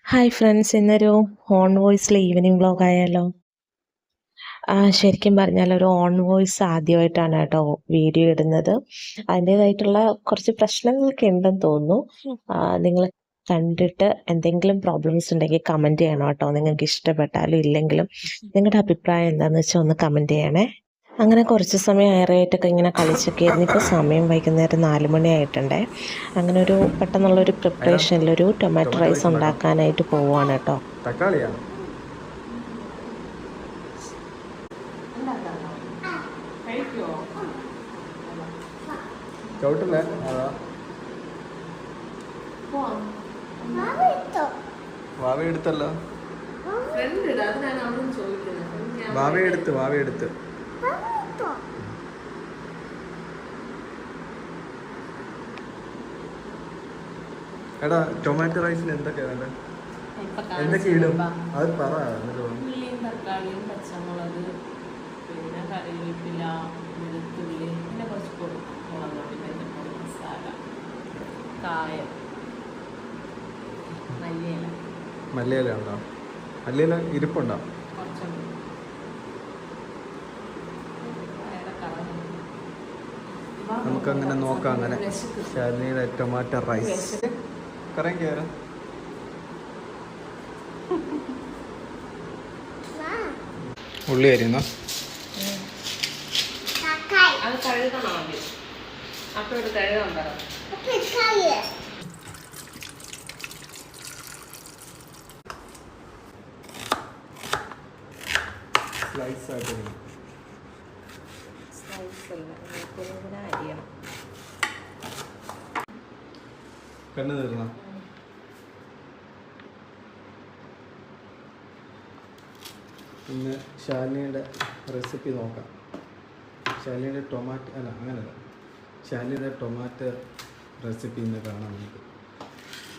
Hi friends, ഇന്നൊരു on വോയിസിലെ evening vlog ആയാലോ? ശരിക്കും പറഞ്ഞാൽ ഒരു ഓൺ വോയിസ് ആദ്യമായിട്ടാണ് കേട്ടോ വീഡിയോ ഇടുന്നത്. അതിൻ്റേതായിട്ടുള്ള കുറച്ച് പ്രശ്നങ്ങളൊക്കെ ഉണ്ടെന്ന് തോന്നുന്നു. നിങ്ങൾ കണ്ടിട്ട് എന്തെങ്കിലും പ്രോബ്ലംസ് ഉണ്ടെങ്കിൽ കമൻറ്റ് ചെയ്യണം കേട്ടോ. നിങ്ങൾക്ക് ഇഷ്ടപ്പെട്ടാലും ഇല്ലെങ്കിലും നിങ്ങളുടെ അഭിപ്രായം എന്താണെന്ന് വെച്ചാൽ ഒന്ന് കമൻറ്റ് ചെയ്യണേ. അങ്ങനെ കുറച്ച് സമയം ഏറെയായിട്ടൊക്കെ ഇങ്ങനെ കളിച്ചൊക്കെ ആയിരുന്നു. ഇപ്പോൾ സമയം വൈകുന്നേരം 4 മണി ആയിട്ടുണ്ടേ. അങ്ങനെ ഒരു പെട്ടെന്നുള്ളൊരു പ്രിപ്പറേഷനിലൊരു ടൊമാറ്റോ റൈസ് ഉണ്ടാക്കാനായിട്ട് പോവുകയാണ് കേട്ടോ. തക്കാളിയാ ചവിട്ടില്ലേ? വാവ എടുത്തല്ലോ. വാവ എടുത്ത് എടാ ടൊമാറ്റോ റൈസിന് എന്തൊക്കെയാ വേണ്ടത്? എന്തൊക്കെ ഇടും അത് പറ. ഉള്ളിയും തക്കാളിയും പച്ചമുളക് പിന്നെ കറിവേപ്പില വെളുത്തുള്ളി പിന്നെ കുറച്ച് മുളക് പൊടി മഞ്ഞൾപ്പൊടി മസാല കായം മല്ലിയില. മല്ലിയില ഉണ്ടോ? മല്ലിയില ഇരിപ്പുണ്ടോ? കുറച്ചുണ്ട്. നമുക്കങ്ങനെ നോക്കാം. അങ്ങനെ ശാലിനിയുടെ ടൊമാറ്റോ റൈസ് കറിയും കയറാം. ഉള്ളി അരിയുന്നോ? അത് കഴുകണോ? അപ്പോൾ ഇത് കഴുകാൻ പറ. സ്ലൈസ് ആയിട്ട് അരിയണം. കണ്ണ് തീർന്നോ? പിന്നെ ശാലിനിയുടെ റെസിപ്പി നോക്കാം. ശാലിനിയുടെ ടൊമാറ്റോ അല്ല അങ്ങനല്ല, ശാലിനിയുടെ ടൊമാറ്റോ റെസിപ്പി ഇന്ന് കാണാം നമുക്ക്.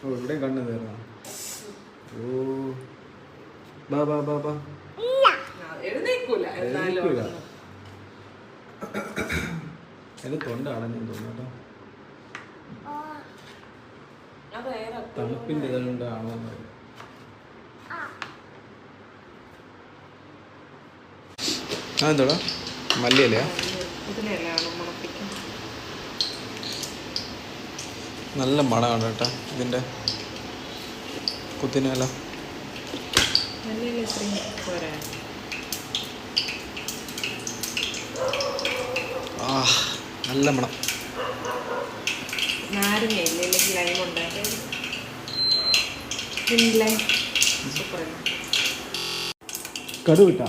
ഓ ഇവിടെ കണ്ണ് തീർന്നോ? ഓ ബാ ബാ ബാ ബാ എഴുന്നേക്കൂല. എൻ്റെ തൊണ്ട അടഞ്ഞു തോന്നുന്നു കേട്ടോ. തണുപ്പിൻ്റെ ഇതുകൊണ്ടാണോ? അതെന്തോടാ? മല്ലിയിലയാ? നല്ല മണമാണ് കേട്ടോ ഇതിൻ്റെ പുതിന ഇല. നല്ല മണം. കടുവിട്ടാ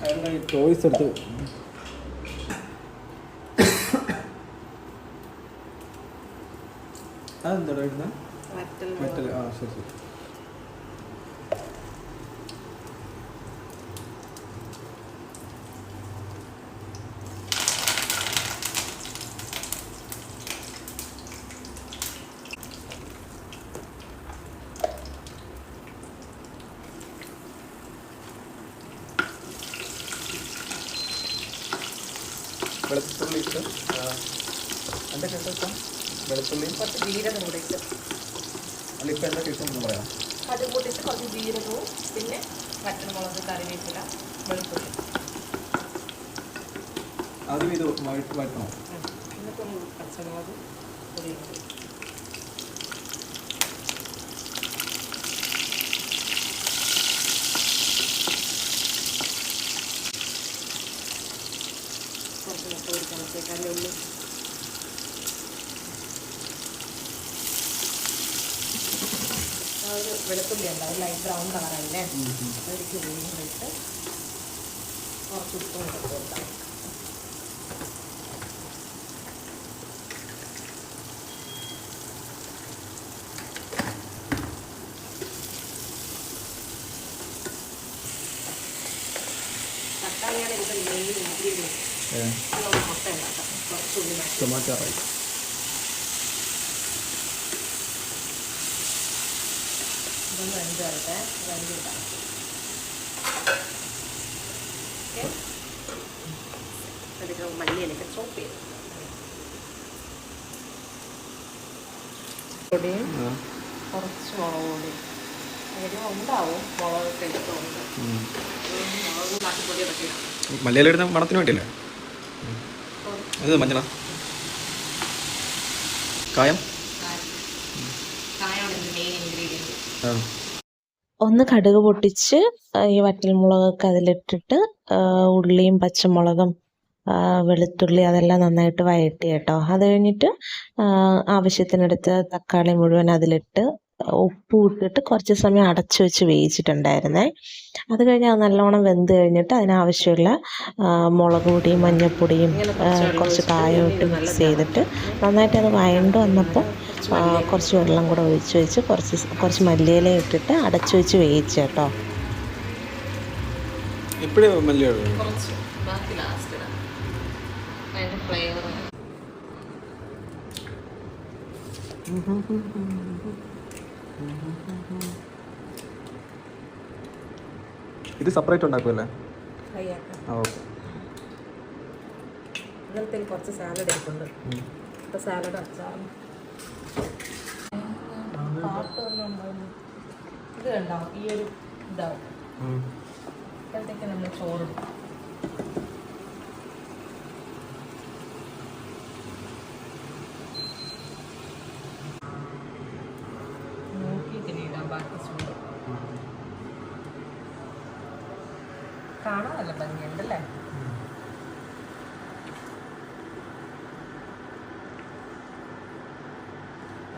അയാളുടെ ടോയ്സ് എടുത്ത് അതെന്താ ഇടുന്ന മെറ്റൽ? ആ ശരി ശരി. വെളുത്തുള്ളി ഇട്ട് എന്തൊക്കെ ഇട്ടാൽ വെളുത്തുള്ളി കുറച്ച് ജീരകം കൂടെ ഇട്ട് അല്ല ഇപ്പം എന്തൊക്കെ ഇട്ടെന്ന് പറയാം. അത് കൂട്ടിയിട്ട് കുറച്ച് ജീരകവും പിന്നെ പച്ചമുളക് കറിവേപ്പില വെളുത്തുള്ളി ആദ്യം ഇത് വഴറ്റണോ? എന്നിട്ട് പച്ചമുളക് പൊടി കുറച്ച് മുട്ട പൊടിക്കാൻ വെച്ചേക്കാൻ ഉള്ളി ഒരു വെളുത്തുള്ളി ഉണ്ടാവും ലൈറ്റ് ബ്രൗൺ കളറായില്ലേ? അതൊരിക്കൽ ഉള്ളിയും ഇട്ട് കുറച്ച് ഉപ്പും ഇട്ട് കൊടുക്കാം. തക്കാളിയാണ് ഇതിൻ്റെ മെയിൻ ഇൻഗ്രീഡിയൻറ്റ്. മുട്ട ഉണ്ടാക്കാം. കുറച്ച് ഉള്ളി ടൊമാറ്റോ റൈസ് ഇതൊന്ന് വെന്ത് വരട്ടെ. വെന്തിട്ടാം. അതിൽ മല്ലിയിലേക്ക് ചോപ്പ് ചെയ്ത് പൊടിയും കുറച്ച് മുളക് പൊടി എരിവ് ഉണ്ടാവും മുളകൊക്കെ ഇട്ടിട്ടുണ്ട് മുളക് കാട്ടിപ്പൊടി ഇതൊക്കെ മലയാളിയുടെ മണത്തിന് വേണ്ടിയല്ലേ അത് മഞ്ഞള കായം കായാണ് ഇതിൻ്റെ മെയിൻ ഇൻഗ്രീഡിയൻറ്റ്. ഒന്ന് കടുക് പൊട്ടിച്ച് ഈ വറ്റൽമുളകൊക്കെ അതിലിട്ടിട്ട് ഉള്ളിയും പച്ചമുളകും വെളുത്തുള്ളി അതെല്ലാം നന്നായിട്ട് വഴറ്റി കേട്ടോ. അത് കഴിഞ്ഞിട്ട് ആവശ്യത്തിനെടുത്ത് തക്കാളി മുഴുവൻ അതിലിട്ട് ഉപ്പും ഇട്ടിട്ട് കുറച്ച് സമയം അടച്ചു വെച്ച് വേവിച്ചിട്ടുണ്ടായിരുന്നേ. അത് കഴിഞ്ഞ് അത് നല്ലോണം വെന്ത് കഴിഞ്ഞിട്ട് അതിനാവശ്യമുള്ള മുളക് പൊടിയും മഞ്ഞൾപ്പൊടിയും കുറച്ച് കായം ഇട്ട് മിക്സ് ചെയ്തിട്ട് നന്നായിട്ട് അത് വഴണ്ട് വന്നപ്പോൾ കുറച്ച് വെള്ളം കൂടെ ഒഴിച്ച് വെച്ച് കുറച്ച് മല്ലിയില ഇട്ടിട്ട് അടച്ചു വെച്ച് വേവിച്ചു കേട്ടോ. കുറച്ച് ബാക്കി ലാസ്റ്റ് ഇടാം അതിൻ്റെ ഫ്ലേവർ. ഇത് സെപ്പറേറ്റ് ഉണ്ടാക്കുമല്ലേ? ഫ്രൈ ആക്കാം. ഓക്കെ. ഇന്നലത്തെ കുറച്ച് സാലഡ് എടുക്കുന്നുണ്ട്. അപ്പോൾ സാലഡ് അച്ചാറും ഇത് ഉണ്ടാവും. ഈ ഒരു ഇതാവും ഇപ്പോഴത്തേക്ക് നമ്മൾ ചോറും നോക്കിയിട്ടില്ല ഇടാൻ ബാക്കി ചോറ് കാണാൻ നല്ല ഭംഗിയുണ്ടല്ലേ.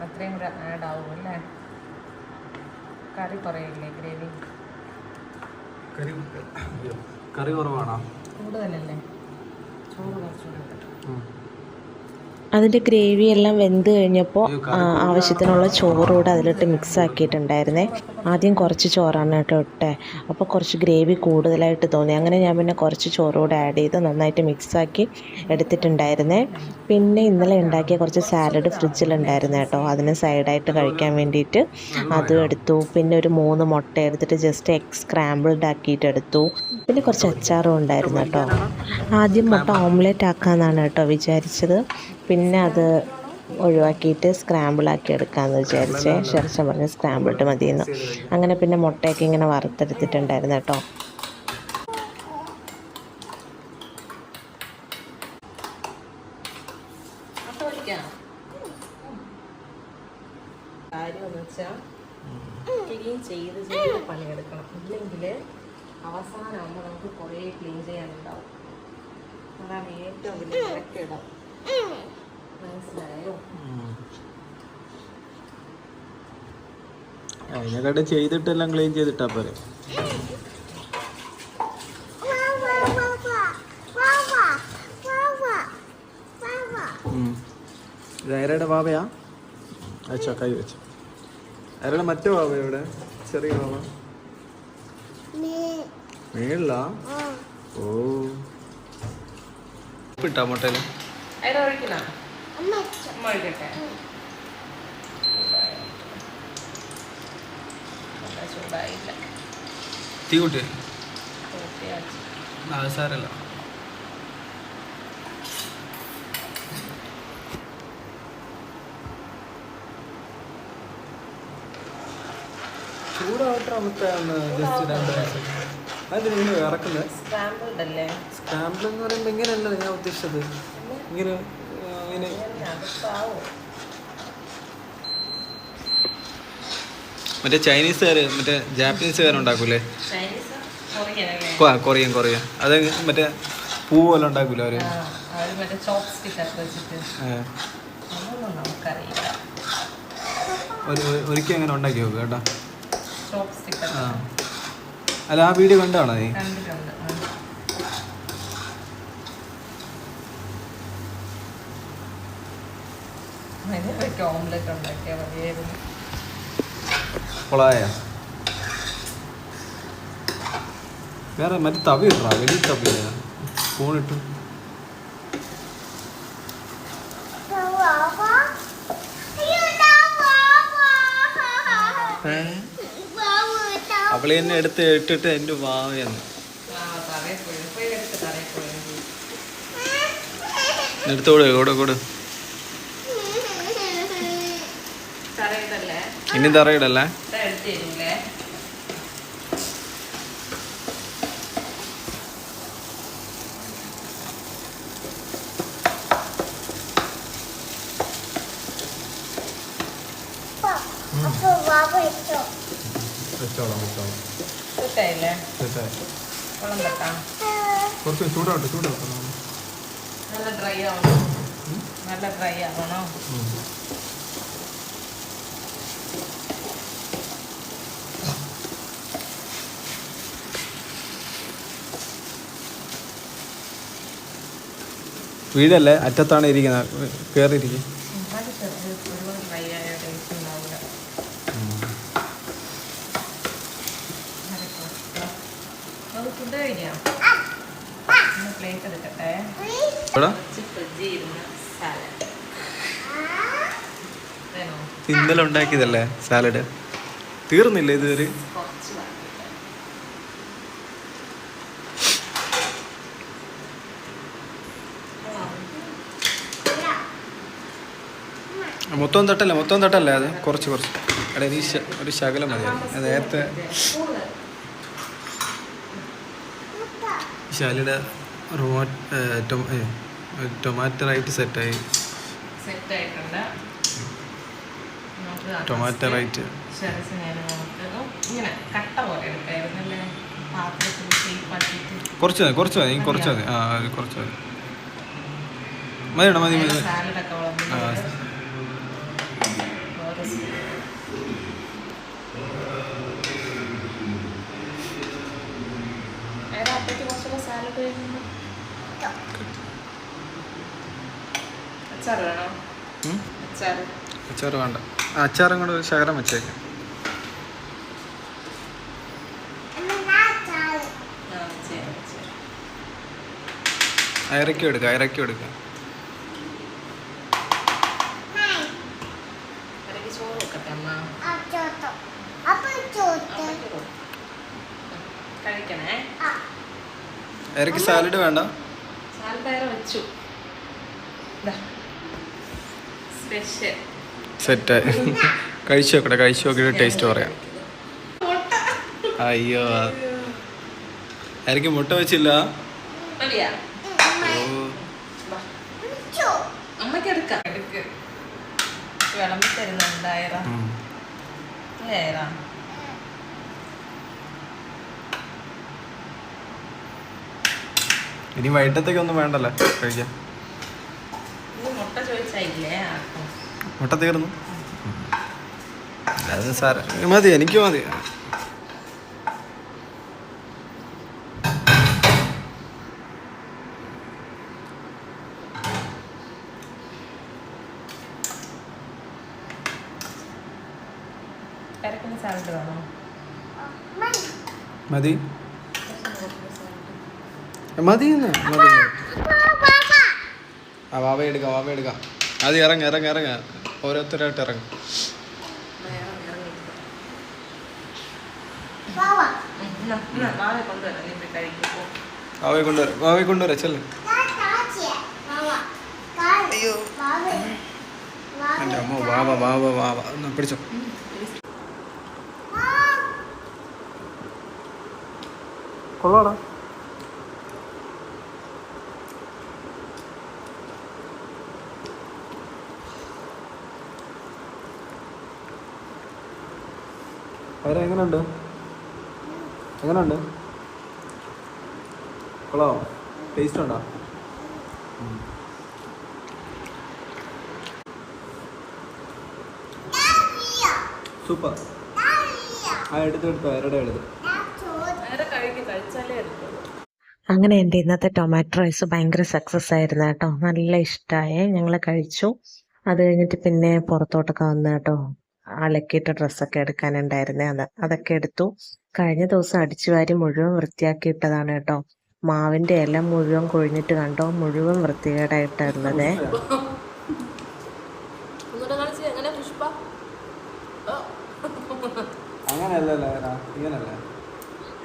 അത്രയും കൂടെ ആഡ് ആവും അല്ലേ? കറി കുറയില്ലേ? ഗ്രേവി കറി കുറവാണോ? കൂടുതലല്ലേ? ചോറ് കുറച്ചുകൂടെ. അതിൻ്റെ ഗ്രേവി എല്ലാം വെന്ത് കഴിഞ്ഞപ്പോൾ ആവശ്യത്തിനുള്ള ചോറുകൂടെ അതിലിട്ട് മിക്സ് ആക്കിയിട്ടുണ്ടായിരുന്നേ. ആദ്യം കുറച്ച് ചോറാണ് കേട്ടോ ഇട്ടേ. അപ്പോൾ കുറച്ച് ഗ്രേവി കൂടുതലായിട്ട് തോന്നി. അങ്ങനെ ഞാൻ പിന്നെ കുറച്ച് ചോറുകൂടെ ആഡ് ചെയ്ത് നന്നായിട്ട് മിക്സാക്കി എടുത്തിട്ടുണ്ടായിരുന്നേ. പിന്നെ ഇന്നലെ ഉണ്ടാക്കിയ കുറച്ച് സാലഡ് ഫ്രിഡ്ജിലുണ്ടായിരുന്നു കേട്ടോ. അതിന് സൈഡായിട്ട് കഴിക്കാൻ വേണ്ടിയിട്ട് അതും എടുത്തു. പിന്നെ ഒരു 3 മുട്ട എടുത്തിട്ട് ജസ്റ്റ് എഗ് സ്ക്രാമ്പിൾഡ് ആക്കിയിട്ട് എടുത്തു. പിന്നെ കുറച്ച് അച്ചാറും ഉണ്ടായിരുന്നു കേട്ടോ. ആദ്യം മുട്ട ഓംലെറ്റ് ആക്കാമെന്നാണ് കേട്ടോ വിചാരിച്ചത്. പിന്നെ അത് ഒഴിവാക്കിയിട്ട് സ്ക്രാമ്പിളാക്കി എടുക്കാമെന്ന് വിചാരിച്ചേ. ശേഷം പറഞ്ഞ് സ്ക്രാമ്പിൾഡ് മതിയെന്ന്. അങ്ങനെ പിന്നെ മുട്ടയൊക്കെ ഇങ്ങനെ വറുത്തെടുത്തിട്ടുണ്ടായിരുന്നു കേട്ടോ. കാര്യമെന്ന് വെച്ചാൽ ക്ലീൻ ചെയ്ത് പണിയെടുക്കണം. ഇല്ലെങ്കിൽ അവസാനമാകുമ്പോൾ നമുക്ക് കുറേ ക്ലീൻ ചെയ്യാനുണ്ടാവും. അതാണ് ഏറ്റവും വലിയ ഇടം. മനസ്സിലായോ? അതിനെക്കാട്ട് ചെയ്തിട്ടെല്ലാം ക്ലീൻ ചെയ്തിട്ടാ പോരെ. ഇത് ആരുടെ വാവയാ? അച്ഛാ കൈ വെച്ചു. ആരുടെ മറ്റേ വാവ എവിടെ? ചെറിയ വാവ മേളിലാ? ഓ ഇട്ടാ മുട്ടയില് തീ കൂട്ടി സാരല്ല. ചൂടാവട്ടെ ജസ്റ്റ് 2 പ്രാവശ്യം. അതിന് ഇങ്ങനെ ഇറക്കുന്നത് സ്ക്രാമ്പിൾ എന്ന് പറയുമ്പോൾ ഇങ്ങനെയല്ല ഞാൻ ഉദ്ദേശിച്ചത്. ഇങ്ങനെ ഇങ്ങനെ മറ്റേ ചൈനീസുകാർ മറ്റേ ജാപ്പനീസുകാരുണ്ടാക്കൂലേ? കൊറിയൻ അത് മറ്റേ പൂ പോലെ ഉണ്ടാക്കൂലേ അവര്? ഒരിക്കലും അങ്ങനെ ഉണ്ടാക്കി നോക്കുക കേട്ടോ. അല്ല ആ വീഡിയോ കണ്ടാണോ നീ? കൊളായ വേറെ മറ്റേ തവി ഇട്ടാ വലിയ തവി ഫോണിട്ടു. അവളെ എന്നെ എടുത്ത് ഇട്ടിട്ട് എൻ്റെ വാവയെന്ന് എടുത്തോട് കൂടെ തറയിടല്ലേ ഇനി തറയിടല്ലേ. എടുത്ത് തരൂലേ. സെറ്റായില്ലേ? വെള്ളം തട്ടാം. കുറച്ച് ചൂടാവട്ടെ. നല്ല ഡ്രൈ ആവണം. നല്ല ഡ്രൈ ആവണം. വീടല്ലേ അറ്റത്താണ് ഇരിക്കുന്നത്, കയറിയിരിക്കും. ഒരുപാട് ഡ്രൈ ആയ ടേസ്റ്റ് ഉണ്ടാവില്ല. അത് ഫുഡ് കഴിക്കാം. പ്ലേറ്റ് എടുക്കട്ടെ. ഫ്രിഡ്ജിൽ ഇരുന്ന സാലഡ് വേണോ? ഇന്നലെ ഉണ്ടാക്കിയതല്ലേ സാലഡ്, തീർന്നില്ല ഇതുവരെ. കുറച്ച് വാങ്ങിയിട്ട് മൊത്തം തട്ടല്ലേ അത് കുറച്ച് എടാ നീ ഒരു ശകലം മതി. നേരത്തെ ശാലിയുടെ ടൊമാറ്റോ റൈറ്റ് സെറ്റായി. സെറ്റായിട്ടുണ്ട്. ടൊമാറ്റോ റൈറ്റ് നമുക്ക് ഇങ്ങനെ കട്ട പോലെ എടുക്കായിരുന്നല്ലേ, പാത്രത്തിൽ ഷേപ്പാക്കിയിട്ട്. കുറച്ച് മതി. ആ കുറച്ച് മതി. സാലഡൊക്കെ വിളമ്പി അപ്പഴേക്ക് കുറച്ചുകൂടെ സാലഡ് കഴിക്കുന്നു. അച്ചാർ വേണോ? അച്ചാർ വേണ്ട. അച്ചാറും കൂടെ ഒരു ശകലം വെച്ചേക്കാം. ഇറക്കി എടുക്കാം. ചോറ് വെക്കട്ടെ അമ്മ. കഴിക്കണേ. ഇറക്കി സാലഡ് വേണ്ട. സാലഡ് വേറെ വെച്ചു. സ്പെഷ്യൽ സെറ്റായി. കഴിച്ചു നോക്കിയിട്ട് ടേസ്റ്റ് പറയാം. അയ്യോ ഇറക്കി മുട്ട വെച്ചില്ല. അമ്മക്ക് എടുക്കാം. വിളമ്പി തരുന്നുണ്ടായിരാ. ഇനി വൈകിട്ടത്തേക്കൊന്നും വേണ്ടല്ലോ കഴിക്കാൻ. മുട്ട ചോദിച്ചായില്ലേ? മുട്ട തീർന്നു. അത് സാറ് മതി, എനിക്ക് മതി. സാലഡ് വേണോ? മതി. ആ വാവ എടുക്കാം. അത് ഇറങ്ങ ഓരോരുത്തരായിട്ട് ഇറങ്ങും. വാവയെ കൊണ്ടുവരാം ചെല്ലേ. അയ്യോ എൻ്റെ അമ്മ. വാവ എന്നാ പിടിച്ചോ. കൊള്ളാടാ. എങ്ങനെയുണ്ട്? കൊള്ളാമോ? ടേസ്റ്റ് ഉണ്ടോ? സൂപ്പർ. എടുത്തോ ആരുടെ എടുത്ത്. അങ്ങനെ എൻ്റെ ഇന്നത്തെ ടൊമാറ്റോ റൈസ് ഭയങ്കര സക്സസ് ആയിരുന്നു കേട്ടോ. നല്ല ഇഷ്ടമായി, ഞങ്ങൾ കഴിച്ചു. അത് കഴിഞ്ഞിട്ട് പിന്നെ പുറത്തോട്ടൊക്കെ വന്നു കേട്ടോ. അലക്കിയിട്ട ഡ്രസ്സൊക്കെ എടുക്കാനുണ്ടായിരുന്നേ, അതൊക്കെ എടുത്തു. കഴിഞ്ഞ ദിവസം അടിച്ചുവാരി മുഴുവൻ വൃത്തിയാക്കിയിട്ടതാണ് കേട്ടോ. മാവിൻ്റെ ഇല മുഴുവൻ കൊഴിഞ്ഞിട്ട് കണ്ടോ, മുഴുവൻ വൃത്തികേടായിട്ടായിരുന്നതേ. അങ്ങനെയല്ലല്ലേ ഇങ്ങനല്ലേ.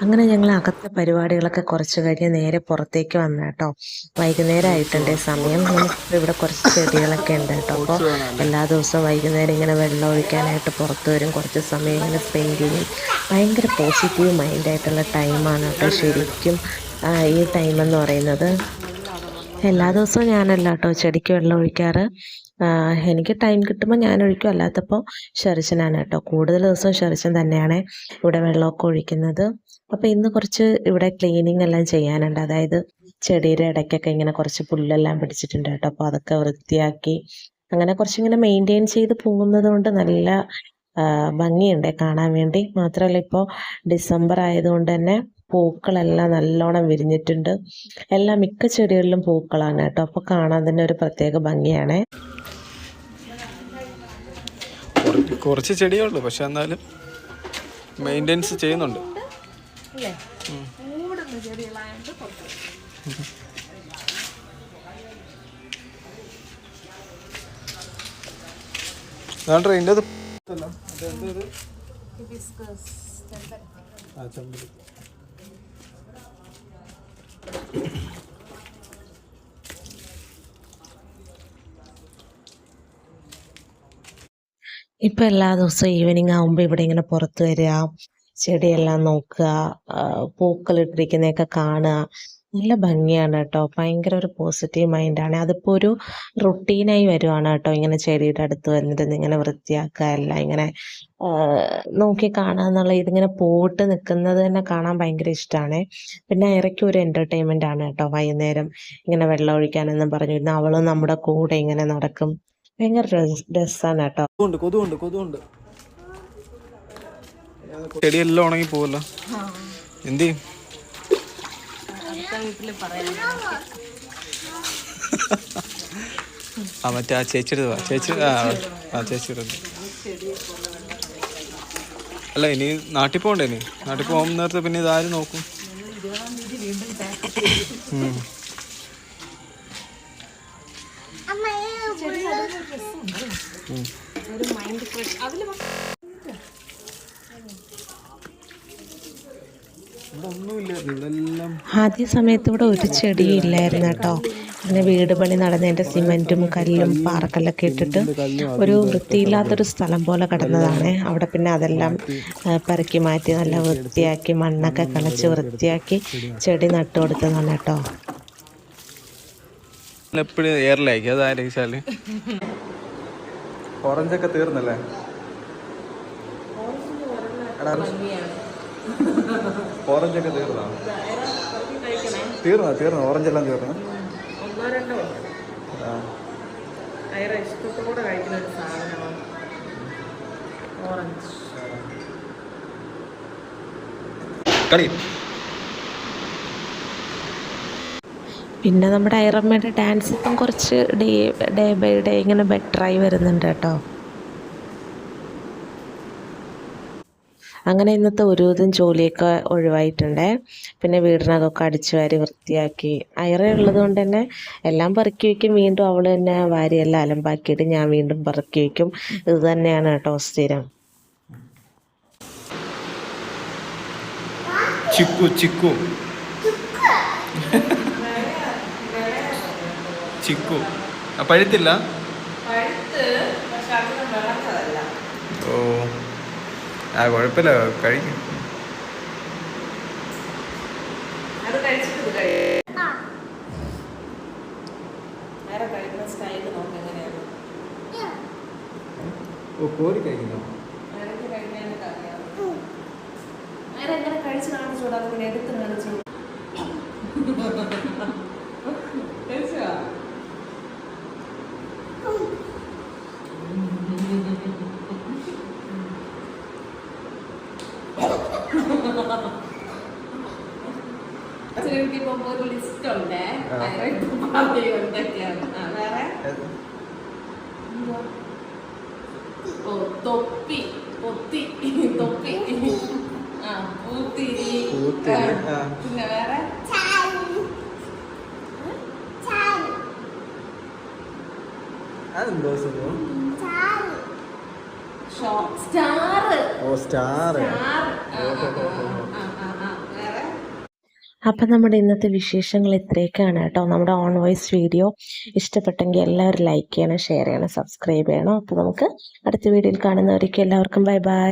അങ്ങനെ ഞങ്ങൾ അകത്തെ പരിപാടികളൊക്കെ കുറച്ച് കഴിഞ്ഞ് നേരെ പുറത്തേക്ക് വന്നു കേട്ടോ. വൈകുന്നേരം ആയിട്ടുണ്ട് സമയം. നമുക്കിപ്പോൾ ഇവിടെ കുറച്ച് ചെടികളൊക്കെ ഉണ്ട് കേട്ടോ. അപ്പോൾ എല്ലാ ദിവസവും വൈകുന്നേരം ഇങ്ങനെ വെള്ളം ഒഴിക്കാനായിട്ട് പുറത്ത് വരും, കുറച്ച് സമയം ഇങ്ങനെ സ്പെൻഡ് ചെയ്യും. ഭയങ്കര പോസിറ്റീവ് മൈൻഡായിട്ടുള്ള ടൈമാണ് കേട്ടോ ശരിക്കും ഈ ടൈമെന്ന് പറയുന്നത്. എല്ലാ ദിവസവും ഞാനല്ല കേട്ടോ ചെടിക്ക് വെള്ളം ഒഴിക്കാറ്. എനിക്ക് ടൈം കിട്ടുമ്പോൾ ഞാൻ ഒഴിക്കും, അല്ലാത്തപ്പോൾ ഷെറിച്ചനാണ് കേട്ടോ. കൂടുതൽ ദിവസവും ഷെറിച്ചൻ തന്നെയാണ് ഇവിടെ വെള്ളമൊക്കെ ഒഴിക്കുന്നത്. അപ്പോൾ ഇന്ന് കുറച്ച് ഇവിടെ ക്ലീനിങ് എല്ലാം ചെയ്യാനുണ്ട്. അതായത് ചെടിയുടെ ഇടയ്ക്കൊക്കെ ഇങ്ങനെ കുറച്ച് പുല്ലെല്ലാം പിടിച്ചിട്ടുണ്ട് കേട്ടോ. അപ്പോൾ അതൊക്കെ വൃത്തിയാക്കി അങ്ങനെ കുറച്ചിങ്ങനെ മെയിൻറ്റെയിൻ ചെയ്ത് പോകുന്നത് കൊണ്ട് നല്ല ഭംഗിയുണ്ട് കാണാൻ വേണ്ടി. മാത്രമല്ല ഇപ്പോൾ ഡിസംബർ ആയതുകൊണ്ട് തന്നെ പൂക്കളെല്ലാം നല്ലോണം വിരിഞ്ഞിട്ടുണ്ട്. മിക്ക ചെടികളിലും പൂക്കളാണ് കേട്ടോ. അപ്പോൾ കാണാൻ തന്നെ ഒരു പ്രത്യേക ഭംഗിയാണ്. കുറച്ച് ചെടിയുള്ളൂ, പക്ഷെ എന്നാലും മെയിൻ്റെനൻസ് ചെയ്യുന്നുണ്ട്. ഇപ്പം എല്ലാ ദിവസവും ഈവനിങ് ആകുമ്പോൾ ഇവിടെ ഇങ്ങനെ പുറത്ത് വരിക, ചെടിയെല്ലാം നോക്കുക, പൂക്കളിട്ടിരിക്കുന്നതൊക്കെ കാണുക, നല്ല ഭംഗിയാണ് കേട്ടോ. ഭയങ്കര ഒരു പോസിറ്റീവ് മൈൻഡാണ്. അതിപ്പോൾ ഒരു റുട്ടീനായി വരുവാണ് കേട്ടോ. ഇങ്ങനെ ചെടിയുടെ അടുത്ത് വന്നിട്ട് ഇങ്ങനെ വൃത്തിയാക്കുക, എല്ലാം ഇങ്ങനെ നോക്കി കാണുക എന്നുള്ള ഇതിങ്ങനെ പോയിട്ട് നിൽക്കുന്നത് തന്നെ കാണാൻ ഭയങ്കര ഇഷ്ടമാണ്. പിന്നെ ഇറക്കി ഒരു എൻ്റർടൈൻമെൻ്റ് ആണ് കേട്ടോ. വൈകുന്നേരം ഇങ്ങനെ വെള്ളം ഒഴിക്കാനെന്നും പറഞ്ഞിരുന്ന അവളും നമ്മുടെ കൂടെ ഇങ്ങനെ നടക്കും. ഭയങ്കര രസമാണ് കേട്ടോ. കൊതുകുണ്ട്. ചെടിയെല്ലാം ഉണങ്ങി പോവല്ലോ. എന്ത് ചെയ്യും? മറ്റേ ആ ചേച്ചിയുടെ അല്ല, ഇനി നാട്ടിൽ പോകണ്ടേ? ഇനി നാട്ടിൽ പോകുന്ന നേരത്തെ പിന്നെ ഇതാരും നോക്കും? ആദ്യ സമയത്ത് ഇവിടെ ഒരു ചെടിയും ഇല്ലായിരുന്നു കേട്ടോ. പിന്നെ വീട് പണി നടന്നതിൻ്റെ സിമെൻറ്റും കല്ലും പാറക്കല്ലൊക്കെ ഇട്ടിട്ട് ഒരു വൃത്തിയില്ലാത്തൊരു സ്ഥലം പോലെ കിടന്നതാണ്. അവിടെ പിന്നെ അതെല്ലാം പെറുക്കി മാറ്റി നല്ല വൃത്തിയാക്കി മണ്ണൊക്കെ കളച്ച് വൃത്തിയാക്കി ചെടി നട്ടു കൊടുത്തതാണ് കേട്ടോ. എപ്പോഴും എയറിലായിരിക്കും. അതായിരിച്ചാല് ഓറഞ്ചൊക്കെ തീർന്നല്ലേ? ഓറഞ്ചൊക്കെ തീർന്നോ? ഓറഞ്ചെല്ലാം തീർന്നു. ഇഷ്ടത്തോടെ കഴിക്കുന്ന ഒരു സാധനമാണ് ഓറഞ്ച്. പിന്നെ നമ്മുടെ ഐറമ്മയുടെ ഡാൻസ് ഇപ്പം കുറച്ച് ഡേ ബൈ ഡേ ഇങ്ങനെ ബെറ്ററായി വരുന്നുണ്ട് കേട്ടോ. അങ്ങനെ ഇന്നത്തെ ഒരുവിധം ജോലിയൊക്കെ ഒഴിവായിട്ടുണ്ടേ. പിന്നെ വീടിനകമൊക്കെ അടിച്ചു വാരി വൃത്തിയാക്കി. ഐറ ഉള്ളത് കൊണ്ട് തന്നെ എല്ലാം പെറുക്കി വയ്ക്കും. വീണ്ടും അവൾ തന്നെ വാരിയെല്ലാം അലമ്പാക്കിയിട്ട് ഞാൻ വീണ്ടും പെറുക്കി വയ്ക്കും. ഇത് തന്നെയാണ് കേട്ടോ സ്ഥിരം. ചിക്കു പഴുത്തില്ല. ഓ കുഴപ്പമില്ല, കഴിക്കും. കോരി കഴിക്കുന്നോ? എങ്ങനെ കഴിച്ചു കാണിച്ചോടാ? എടുത്ത് കാണിച്ചു. ഒരു ലിസ്റ്റ് ഉണ്ട്. വേറെ തൊപ്പി, പൊത്തി, തൊപ്പി, പൂത്തിരി, പിന്നെ വേറെ അതെന്തോ സംഭവം? സ്റ്റാർ. ഓ സ്റ്റാർ. അപ്പം നമ്മുടെ ഇന്നത്തെ വിശേഷങ്ങൾ ഇത്രയൊക്കെയാണ് കേട്ടോ. നമ്മുടെ ഓൺ വോയിസ് വീഡിയോ ഇഷ്ടപ്പെട്ടെങ്കിൽ എല്ലാവരും ലൈക്ക് ചെയ്യണം, ഷെയർ ചെയ്യണം, സബ്സ്ക്രൈബ് ചെയ്യണം. അപ്പോൾ നമുക്ക് അടുത്ത വീഡിയോയിൽ കാണുന്നവരേക്കും എല്ലാവർക്കും ബൈ ബൈ.